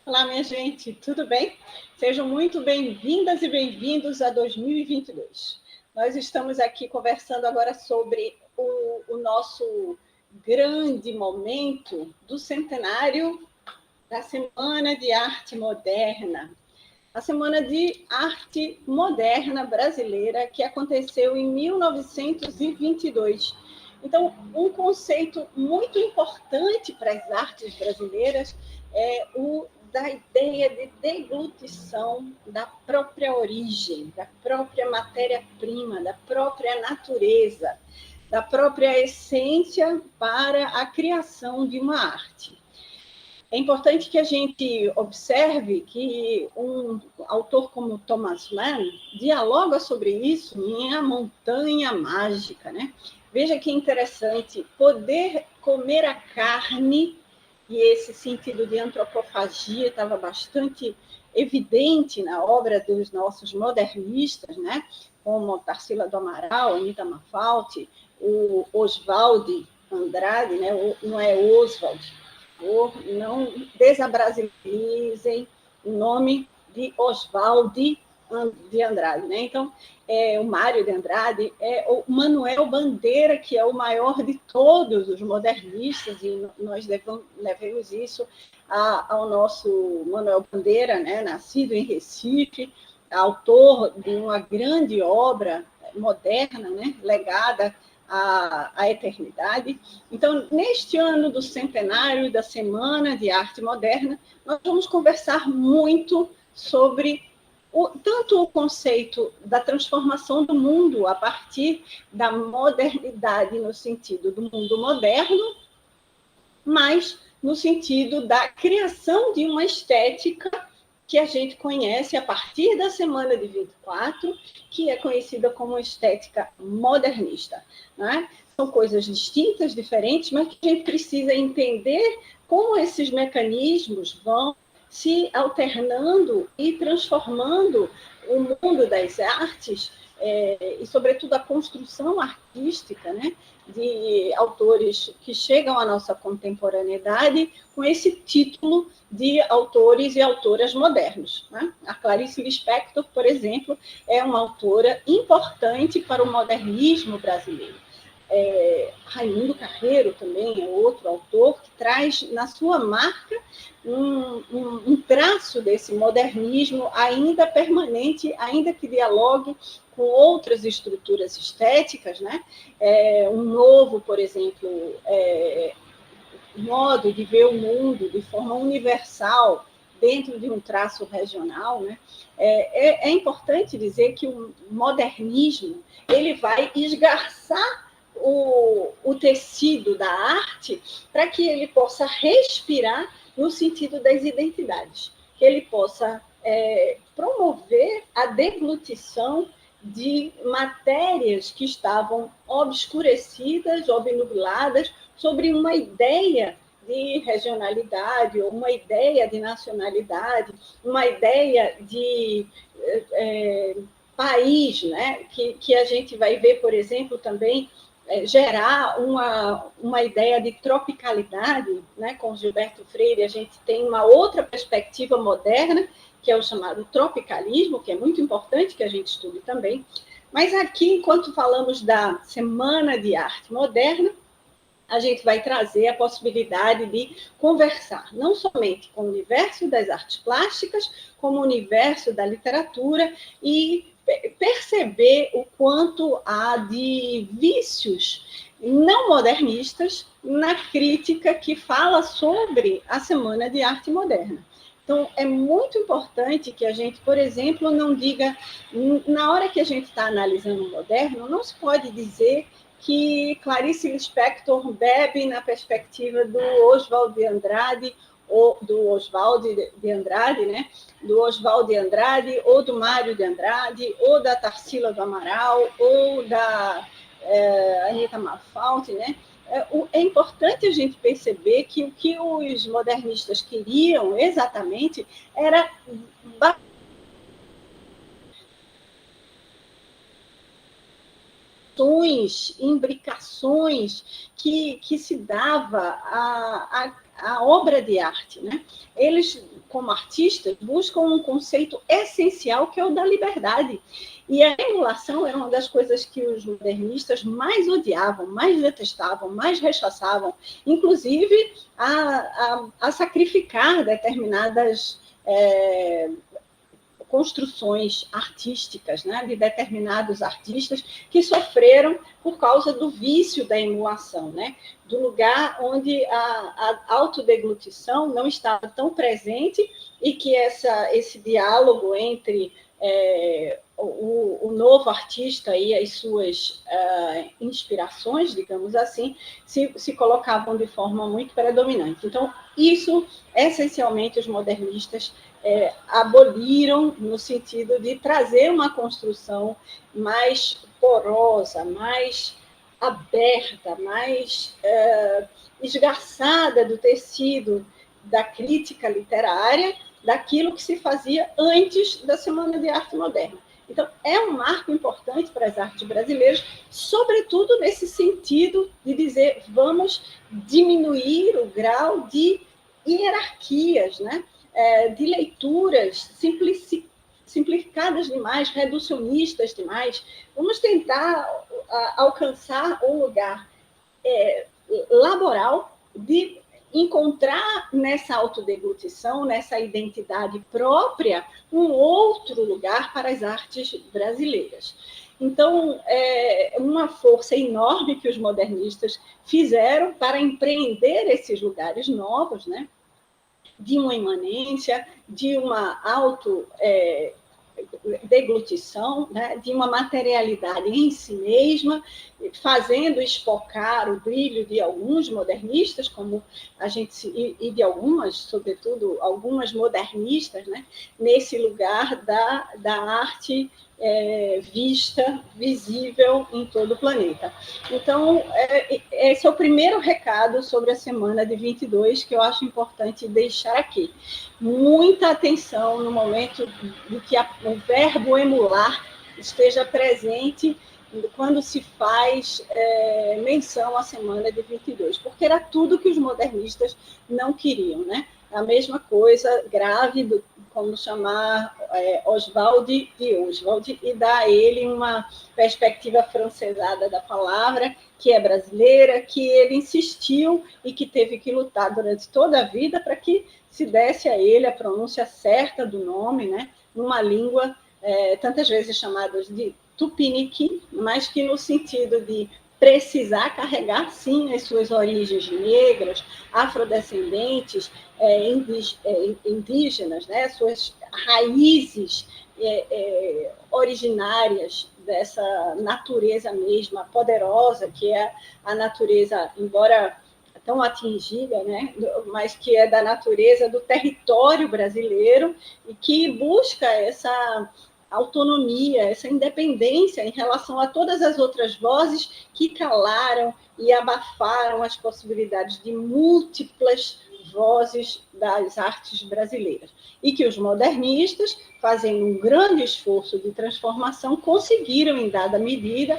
Olá, minha gente, tudo bem? Sejam muito bem-vindas e bem-vindos a 2022. Nós estamos aqui conversando agora sobre o nosso grande momento do centenário da Semana de Arte Moderna. A Semana de Arte Moderna Brasileira, que aconteceu em 1922. Então, um conceito muito importante para as artes brasileiras é o da ideia de deglutição da própria origem, da própria matéria-prima, da própria natureza, da própria essência para a criação de uma arte. É importante que a gente observe que um autor como Thomas Mann dialoga sobre isso em A Montanha Mágica, né? Veja que interessante, poder comer a carne, e esse sentido de antropofagia estava bastante evidente na obra dos nossos modernistas, né? Como Tarsila do Amaral, Anita Malfatti, o Oswald Andrade, né? Não é Oswald, não desabrasileizem o nome de Oswald de Andrade. Né? Então, o Mário de Andrade é o Manuel Bandeira, que é o maior de todos os modernistas, e nós levamos isso ao nosso Manuel Bandeira, né? Nascido em Recife, autor de uma grande obra moderna, né? Legada à eternidade. Então, neste ano do centenário da Semana de Arte Moderna, nós vamos conversar muito sobre tanto o conceito da transformação do mundo a partir da modernidade no sentido do mundo moderno, mas no sentido da criação de uma estética que a gente conhece a partir da semana de 24, que é conhecida como estética modernista. Né? São coisas distintas, diferentes, mas que a gente precisa entender como esses mecanismos vão se alternando e transformando o mundo das artes, e, sobretudo, a construção artística, né? De autores que chegam à nossa contemporaneidade com esse título de autores e autoras modernos. Né? A Clarice Lispector, por exemplo, é uma autora importante para o modernismo brasileiro. Raimundo Carreiro também é outro autor que traz na sua marca um traço desse modernismo ainda permanente, ainda que dialogue com outras estruturas estéticas, né? Um novo, por exemplo, modo de ver o mundo de forma universal dentro de um traço regional, né? É importante dizer que o modernismo ele vai esgarçar o tecido da arte para que ele possa respirar no sentido das identidades, que ele possa promover a deglutição de matérias que estavam obscurecidas, obnubladas, sobre uma ideia de regionalidade, ou uma ideia de nacionalidade, uma ideia de país, né? Que a gente vai ver, por exemplo, também gerar uma ideia de tropicalidade, né? Com Gilberto Freire, a gente tem uma outra perspectiva moderna, que é o chamado tropicalismo, que é muito importante que a gente estude também. Mas aqui, enquanto falamos da Semana de Arte Moderna, a gente vai trazer a possibilidade de conversar não somente com o universo das artes plásticas, como o universo da literatura, e perceber o quanto há de vícios não modernistas na crítica que fala sobre a Semana de Arte Moderna. Então, é muito importante que a gente, por exemplo, não diga, na hora que a gente está analisando o moderno, não se pode dizer que Clarice Lispector bebe na perspectiva do Oswald de Andrade, ou do Oswald de Andrade, né? Do Oswald de Andrade, ou do Mário de Andrade, ou da Tarsila do Amaral, ou da Anita Malfatti, né? É importante a gente perceber que o que os modernistas queriam exatamente era imbricações que se dava a obra de arte, né? Eles, como artistas, buscam um conceito essencial que é o da liberdade. E a emulação era uma das coisas que os modernistas mais odiavam, mais detestavam, mais rechaçavam, inclusive a sacrificar determinadas construções artísticas, né, de determinados artistas que sofreram por causa do vício da emulação, né, do lugar onde a autodeglutição não estava tão presente e que esse diálogo entre o novo artista e as suas inspirações, digamos assim, se colocavam de forma muito predominante. Então, isso, essencialmente, os modernistas aboliram no sentido de trazer uma construção mais porosa, mais aberta, mais esgarçada do tecido da crítica literária, daquilo que se fazia antes da Semana de Arte Moderna. Então, é um marco importante para as artes brasileiras, sobretudo nesse sentido de dizer, vamos diminuir o grau de hierarquias, né? De leituras simplificadas demais, reducionistas demais. Vamos tentar alcançar um lugar laboral de encontrar nessa autodeglutição, nessa identidade própria, um outro lugar para as artes brasileiras. Então, uma força enorme que os modernistas fizeram para empreender esses lugares novos, né? De uma imanência, de uma autodeglutição, né? De uma materialidade em si mesma, fazendo espocar o brilho de alguns modernistas, como a gente, e de algumas, sobretudo, algumas modernistas, né? Nesse lugar da arte vista, visível em todo o planeta. Então, esse é o primeiro recado sobre a semana de 22 que eu acho importante deixar aqui. Muita atenção no momento em que o verbo emular esteja presente quando se faz menção à semana de 22, porque era tudo que os modernistas não queriam, né? A mesma coisa grave como chamar Oswald de Oswald e dar a ele uma perspectiva francesada da palavra, que é brasileira, que ele insistiu e que teve que lutar durante toda a vida para que se desse a ele a pronúncia certa do nome, né? Numa língua tantas vezes chamada de tupiniquim, mas que no sentido de precisar carregar, sim, as suas origens negras, afrodescendentes, indígenas, né? Suas raízes originárias dessa natureza mesma, poderosa, que é a natureza, embora tão atingida, né? Mas que é da natureza do território brasileiro e que busca essa autonomia, essa independência em relação a todas as outras vozes que calaram e abafaram as possibilidades de múltiplas vozes das artes brasileiras. E que os modernistas, fazendo um grande esforço de transformação, conseguiram, em dada medida,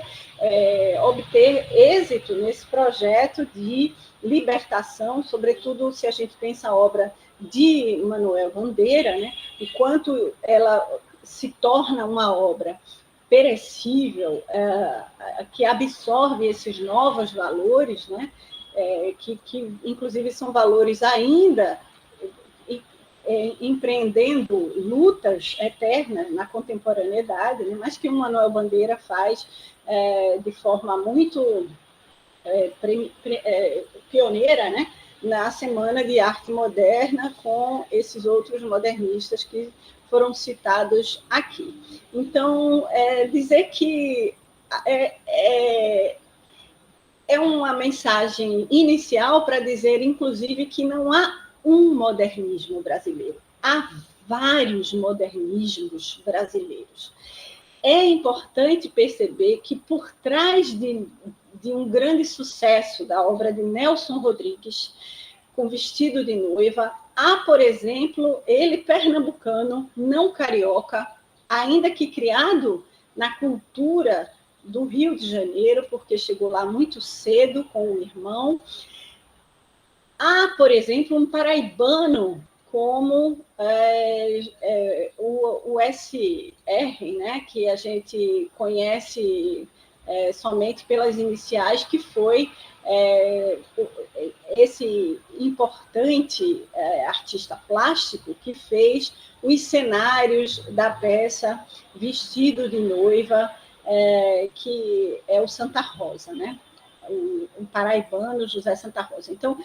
obter êxito nesse projeto de libertação, sobretudo se a gente pensa a obra de Manuel Bandeira, né? O quanto ela se torna uma obra perecível, que absorve esses novos valores, né? Que inclusive são valores ainda empreendendo lutas eternas na contemporaneidade, né? Mas que o Manuel Bandeira faz de forma muito pioneira, né? Na Semana de Arte Moderna, com esses outros modernistas que foram citados aqui. Então, dizer que é uma mensagem inicial para dizer, inclusive, que não há um modernismo brasileiro, há vários modernismos brasileiros. É importante perceber que, por trás de um grande sucesso da obra de Nelson Rodrigues, com Vestido de Noiva, há, por exemplo, ele pernambucano, não carioca, ainda que criado na cultura do Rio de Janeiro, porque chegou lá muito cedo com o irmão, Há, por exemplo, um paraibano como o SR, né, que a gente conhece somente pelas iniciais, que foi esse importante artista plástico que fez os cenários da peça Vestido de Noiva, que é o Santa Rosa, né? O paraibano José Santa Rosa. Então,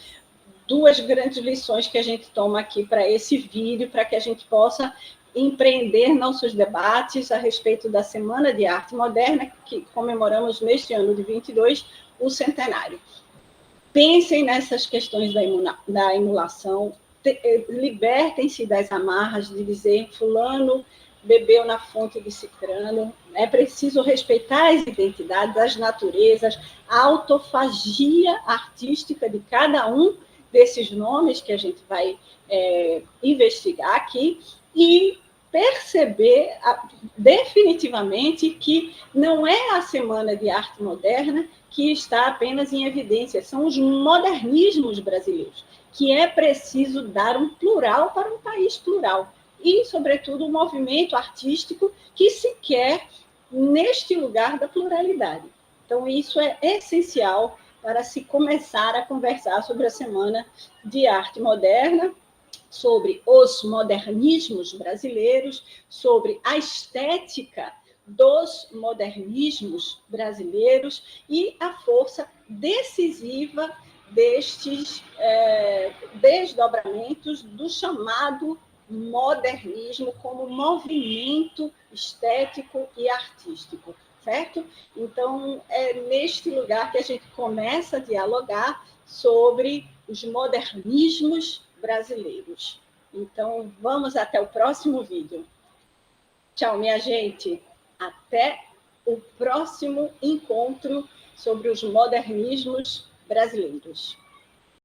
duas grandes lições que a gente toma aqui para esse vídeo, para que a gente possa empreender nossos debates a respeito da Semana de Arte Moderna, que comemoramos neste ano de 22, o centenário. Pensem nessas questões da emulação, libertem-se das amarras de dizer fulano bebeu na fonte de cicrano. É preciso respeitar as identidades, as naturezas, a autofagia artística de cada um desses nomes que a gente vai investigar aqui e perceber definitivamente que não é a Semana de Arte Moderna que está apenas em evidência, são os modernismos brasileiros, que é preciso dar um plural para um país plural e, sobretudo, um movimento artístico que se quer neste lugar da pluralidade. Então, isso é essencial para se começar a conversar sobre a Semana de Arte Moderna, sobre os modernismos brasileiros, sobre a estética dos modernismos brasileiros e a força decisiva destes desdobramentos do chamado modernismo como movimento estético e artístico, certo? Então, é neste lugar que a gente começa a dialogar sobre os modernismos brasileiros. Então, vamos até o próximo vídeo. Tchau, minha gente. Até o próximo encontro sobre os modernismos brasileiros.